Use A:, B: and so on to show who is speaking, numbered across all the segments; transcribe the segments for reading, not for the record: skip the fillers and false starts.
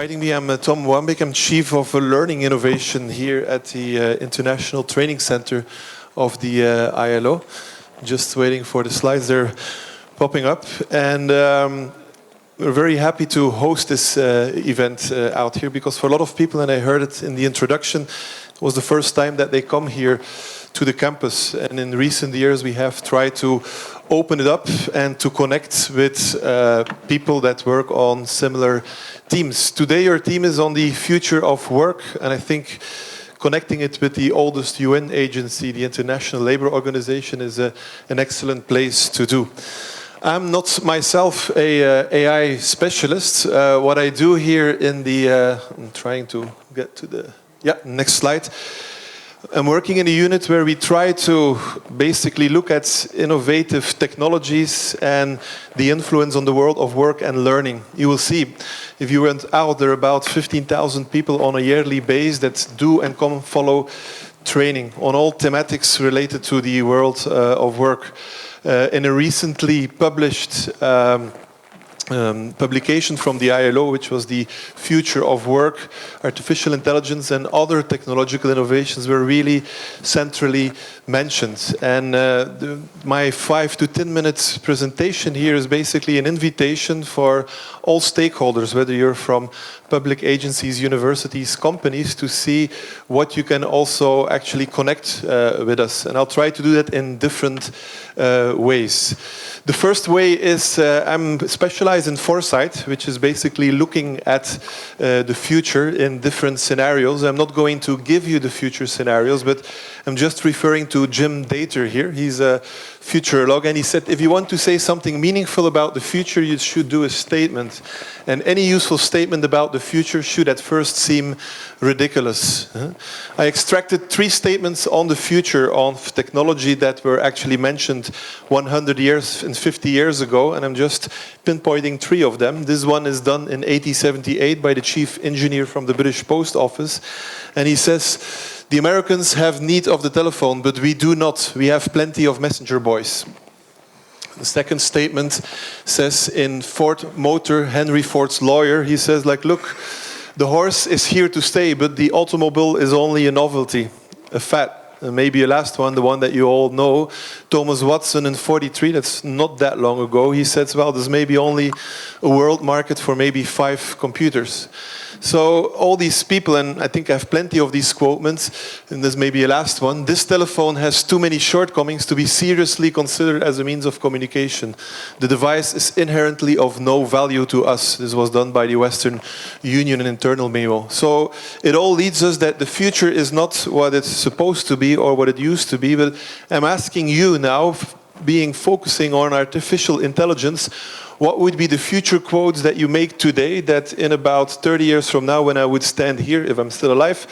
A: inviting me. I'm Tom Wambeke. I'm Chief of Learning Innovation here at the International Training Center of the ILO. Just waiting for the slides. They're popping up. And we're very happy to host this event out here, because for a lot of people, and I heard it in the introduction, it was the first time that they come here to the campus. And in recent years, we have tried to open it up and to connect with people that work on similar teams. Today, your team is on the future of work, and I think connecting it with the oldest UN agency, the International Labour Organization, is an excellent place to do. I'm not myself a AI specialist. What I do here in the, I'm trying to get to the, next slide. I'm working in a unit where we try to basically look at innovative technologies and the influence on the world of work and learning. You will see, if you went out, there are about 15,000 people on a yearly basis that do and come follow training on all thematics related to the world of work. In a recently published publication from the ILO, which was the future of work, artificial intelligence and other technological innovations were really centrally mentioned. And my 5 to 10 minutes presentation here is basically an invitation for all stakeholders, whether you're from public agencies, universities, companies, to see what you can also actually connect with us. And I'll try to do that in different ways. The first way is I'm specialized in foresight, which is basically looking at the future in different scenarios. I'm not going to give you the future scenarios, but I'm just referring to Jim Dater here. He's a futurologist, and he said, if you want to say something meaningful about the future, you should do a statement. And any useful statement about the future should at first seem ridiculous. I extracted 3 statements on the future of technology that were actually mentioned 100 years and 50 years ago, and I'm just pinpointing 3 of them. This one is done in 1878 by the chief engineer from the British Post Office, and he says, the Americans have need of the telephone, but we do not. We have plenty of messenger boys. The second statement says, in Ford Motor, Henry Ford's lawyer, he says, like, look, the horse is here to stay, but the automobile is only a novelty, a fad. And maybe a last one, the one that you all know, Thomas Watson in 43, that's not that long ago, he says, well, there's maybe only a world market for maybe 5 computers. So all these people, and I think I have plenty of these quotements, and there's maybe a last one, this telephone has too many shortcomings to be seriously considered as a means of communication. The device is inherently of no value to us. This was done by the Western Union, an internal memo. So it all leads us that the future is not what it's supposed to be or what it used to be, but I'm asking you now, focusing on artificial intelligence, what would be the future quotes that you make today that in about 30 years from now, when I would stand here, if I'm still alive,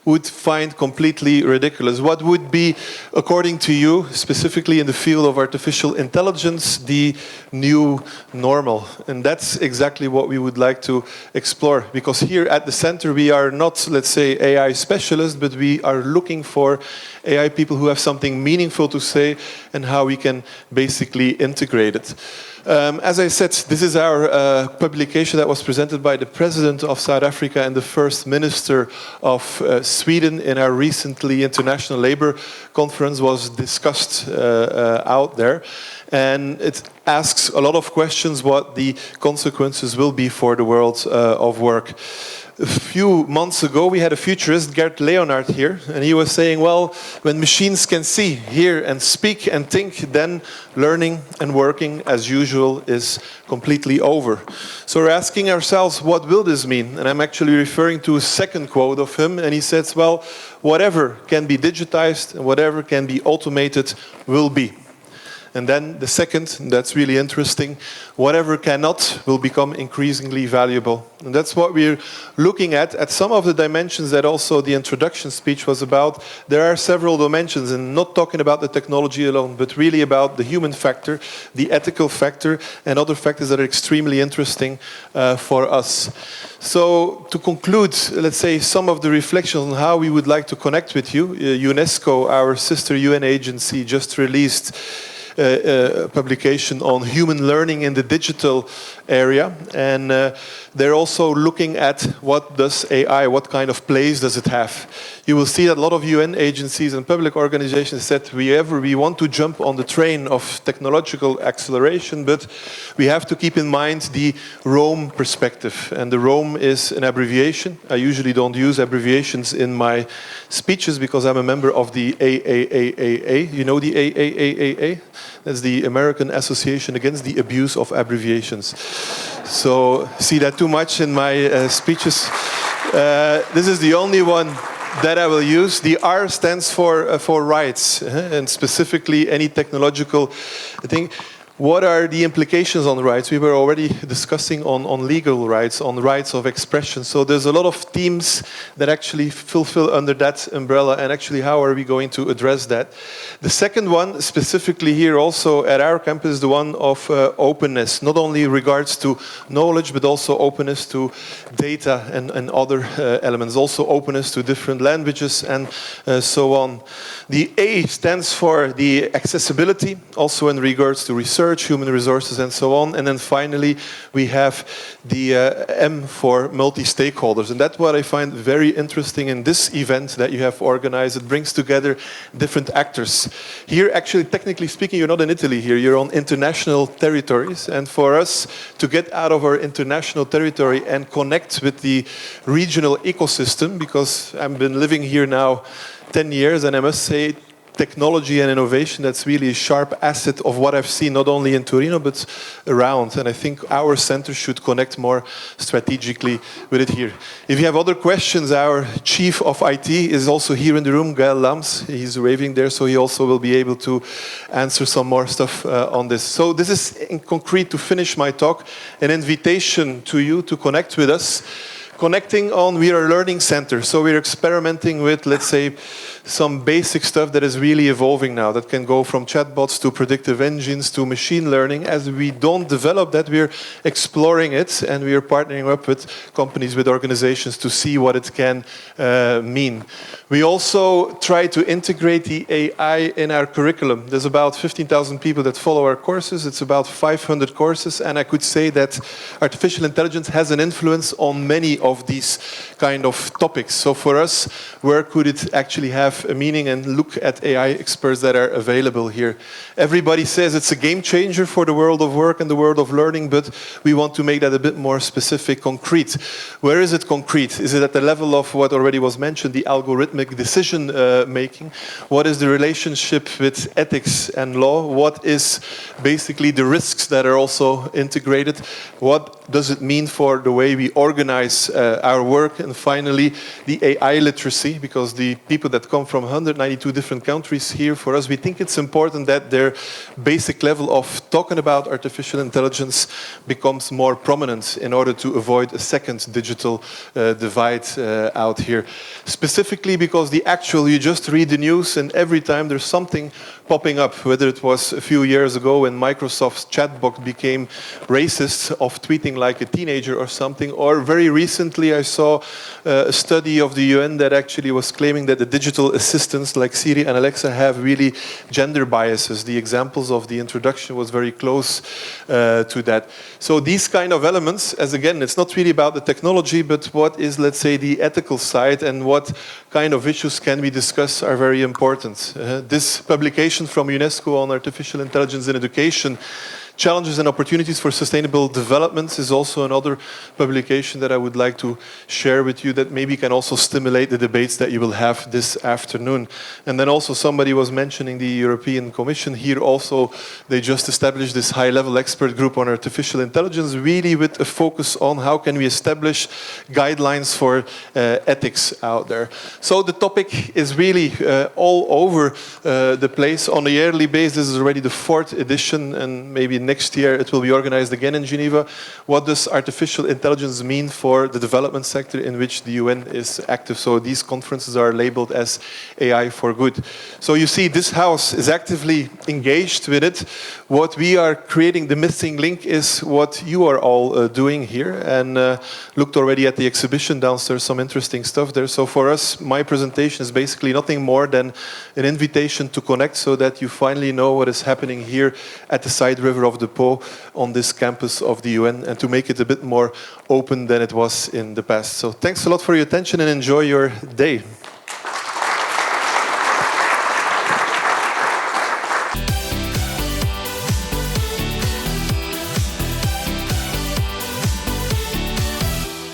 A: would find completely ridiculous? What would be, according to you, specifically in the field of artificial intelligence, the new normal? And that's exactly what we would like to explore. Because here at the center, we are not, let's say, AI specialists, but we are looking for AI people who have something meaningful to say and how we can basically integrate it. As I said, this is our publication that was presented by the President of South Africa and the First Minister of Sweden in our recently International Labour Conference, was discussed out there. And it asks a lot of questions what the consequences will be for the world of work. A few months ago, we had a futurist, Gert Leonard, here, and he was saying, well, when machines can see, hear, and speak and think, then learning and working as usual is completely over. So we're asking ourselves, what will this mean? And I'm actually referring to a second quote of him, and he says, well, whatever can be digitized and whatever can be automated will be. And then the second, and that's really interesting, whatever cannot will become increasingly valuable. And that's what we're looking at some of the dimensions that also the introduction speech was about. There are several dimensions, and not talking about the technology alone, but really about the human factor, the ethical factor, and other factors that are extremely interesting for us. So to conclude, let's say some of the reflections on how we would like to connect with you. UNESCO, our sister UN agency, just released publication on human learning in the digital area, and they're also looking at what does AI, what kind of place does it have. You will see that a lot of UN agencies and public organizations said we want to jump on the train of technological acceleration, but we have to keep in mind the Rome perspective. And the Rome is an abbreviation. I usually don't use abbreviations in my speeches because I'm a member of the AAAAA. You know the AAAAA? That's the American Association Against the Abuse of Abbreviations. So see that too much in my speeches. This is the only one that I will use. The R stands for rights, and specifically any technological thing. What are the implications on rights? We were already discussing on legal rights, on rights of expression. So there's a lot of themes that actually fulfill under that umbrella, and actually how are we going to address that? The second one, specifically here also at our campus, is the one of openness, not only in regards to knowledge, but also openness to data and other elements, also openness to different languages and so on. The A stands for the accessibility, also in regards to research, human resources, and so on. And then finally, we have the M for multi-stakeholders. And that's what I find very interesting in this event that you have organized. It brings together different actors. Here, actually, technically speaking, you're not in Italy here. You're on international territories. And for us to get out of our international territory and connect with the regional ecosystem, because I've been living here now 10 years, and I must say, technology and innovation, that's really a sharp asset of what I've seen, not only in Torino, but around. And I think our center should connect more strategically with it here. If you have other questions, our chief of IT is also here in the room, Gael Lams. He's waving there, so he also will be able to answer some more stuff on this. So this is, in concrete, to finish my talk, an invitation to you to connect with us. Connecting on, we are a learning center, so we're experimenting with, let's say, some basic stuff that is really evolving now, that can go from chatbots to predictive engines to machine learning. As we don't develop that, we're exploring it, and we are partnering up with companies, with organizations to see what it can mean. We also try to integrate the AI in our curriculum. There's about 15,000 people that follow our courses. It's about 500 courses, and I could say that artificial intelligence has an influence on many of these kind of topics. So for us, where could it actually have a meaning, and look at AI experts that are available here. Everybody says it's a game changer for the world of work and the world of learning, but we want to make that a bit more specific, concrete. Where is it concrete? Is it at the level of what already was mentioned, the algorithmic decision making? What is the relationship with ethics and law? What is basically the risks that are also integrated? What does it mean for the way we organize our work? And finally, the AI literacy, because the people that come from 192 different countries here, for us, we think it's important that their basic level of talking about artificial intelligence becomes more prominent in order to avoid a second digital divide out here. Specifically because you just read the news, and every time there's something popping up, whether it was a few years ago when Microsoft's chatbot became racist, of tweeting like a teenager or something, or very recently I saw a study of the UN that actually was claiming that the digital assistants like Siri and Alexa have really gender biases. The examples of the introduction was very close to that. So these kind of elements, as again, it's not really about the technology, but what is, let's say, the ethical side and what kind of issues can we discuss are very important. This publication from UNESCO on artificial intelligence in education, Challenges and Opportunities for Sustainable Development, is also another publication that I would like to share with you that maybe can also stimulate the debates that you will have this afternoon. And then also somebody was mentioning the European Commission. Here also they just established this high-level expert group on artificial intelligence, really with a focus on how can we establish guidelines for ethics out there. So the topic is really all over the place. On a yearly basis, this is already the 4th edition, and maybe next year it will be organized again in Geneva. What does artificial intelligence mean for the development sector in which the UN is active? So these conferences are labeled as AI for Good. So you see, this house is actively engaged with it. What we are creating, the missing link, is what you are all doing here. And looked already at the exhibition downstairs, some interesting stuff there. So for us, my presentation is basically nothing more than an invitation to connect so that you finally know what is happening here at the side river of of the Po on this campus of the UN and to make it a bit more open than it was in the past. So thanks a lot for your attention and enjoy your day.